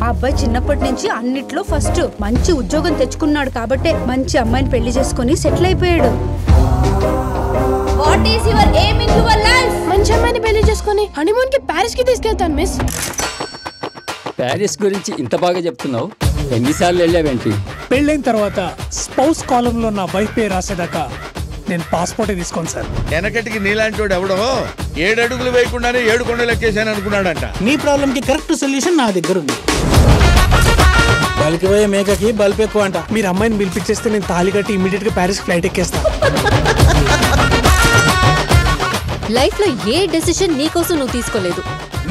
ఆ అబ్బాయి చిన్నప్పటి నుంచి అన్నిట్లో ఫస్ట్. మంచి ఉద్యోగం తెచ్చుకున్నాడు కాబట్టే మంచి అమ్మాయిని పెళ్లి చేసుకుని సెటిల్ అయిపోయాడు. What is your aim in your life? మంచి అమ్మాయిని పెళ్లి చేసుకుని హనీమూన్ కి ప్యారిస్ కి తీసుకెళ్తాను మిస్. ప్యారిస్ గురించి ఇంత బాగా చెప్తున్నావు, ఎన్నిసార్లు వెళ్ళావేంటి? పెళ్ళైన తర్వాత స్పౌస్ కాలంలో నా వైఫ్ పేరు రాసేదాకా నేను పాస్పోర్టే తీసుకోను సార్. వెనకటికి నీలాంటి వాడు ఎవడో 7 అడుగులు వేయకుండానే 7 కొండలు ఎక్కేసాను అనుకున్నాడంట. నీ ప్రాబ్లం కి కరెక్ట్ సొల్యూషన్ నా దగ్గర ఉంది. బల్కి పోయే మేకకి బల్బ్ ఎక్కువ అంట. మీరు అమ్మాయిని పిలిపించేస్తే నేను తాళి కట్టి ఇమీడియట్ గా ప్యారిస్ ఫ్లైట్ ఎక్కేస్తా. లైఫ్ లో ఏ డెసిషన్ నీకోసం నువ్వు తీసుకోలేదు.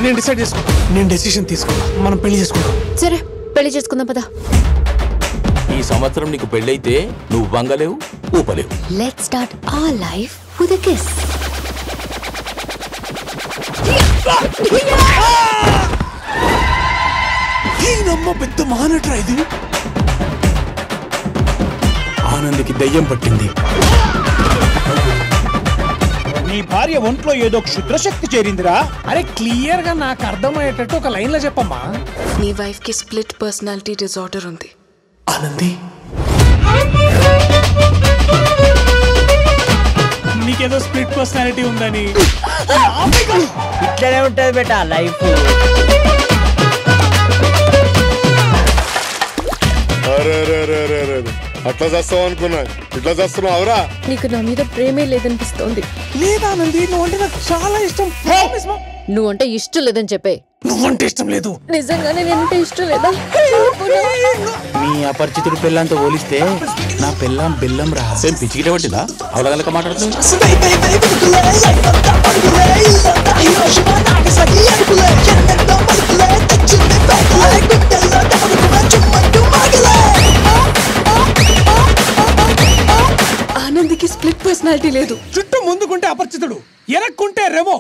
నేను డిసైడ్ చేసుకుంటా. నేను డెసిషన్ తీసుకున్నా, మనం పెళ్లి చేసుకుంటాం. సరే పెళ్లి చేసుకుందాం పద. ఈ సంవత్సరం నీకు పెళ్ళైతే నువ్వు వంగలేవు, ఊపలేవు. Let's start our life with a kiss. ఈయనమ్మ పెద్ద మహానటురా ఇది. ఆనంద్కి దయ్యం పట్టింది. నీ భార్య ఒంట్లో ఏదో క్షుద్రశక్తి చేరిందిరా. అరే క్లియర్ గా నాకు అర్థమయ్యేటట్టు ఒక లైన్ లో చెప్పమ్మా. నీ వైఫ్ కి స్ప్లిట్ పర్సనాలిటీ డిజార్డర్ ఉంది. ఆనంది, నీకేదో స్ప్లిట్ పర్సనాలిటీ ఉందని. ఇట్లనే ఉంటది బేటా లైఫ్. అట్లా చేస్తావు అనుకున్నా, ఇట్లా చేస్తున్నావు అవరా. నీకు నా మీద ప్రేమే లేదనిపిస్తోంది. లేదానంది, నువ్వంటే నాకు చాలా ఇష్టం. నువ్వంటే ఇష్టం లేదని చెప్పే. నువ్వంటే ఇష్టం లేదు. నిజంగానే నేనంటే ఇష్టం లేదా? మీ అపరిచితుడి పిల్లంతో పోలిస్తే నా పిల్లం బెల్లం రా. సేమ్ పిచ్చికిటే పట్టిందా? అవలగలక మాట్లాడుతుంది. ఆనందికి స్ప్లిట్ పర్సనాలిటీ లేదు. చుట్టూ ముందుకుంటే అపరిచితుడు, వెనక్కుంటే రెమో,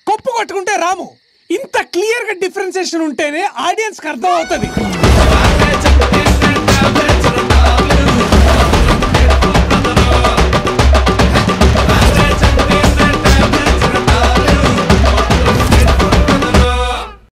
కొప్పు కొట్టుకుంటే రాము. ఇంత క్లియర్ గా డిఫరెన్సియేషన్ ఉంటేనే ఆడియన్స్ కి అర్థం అవుతుంది.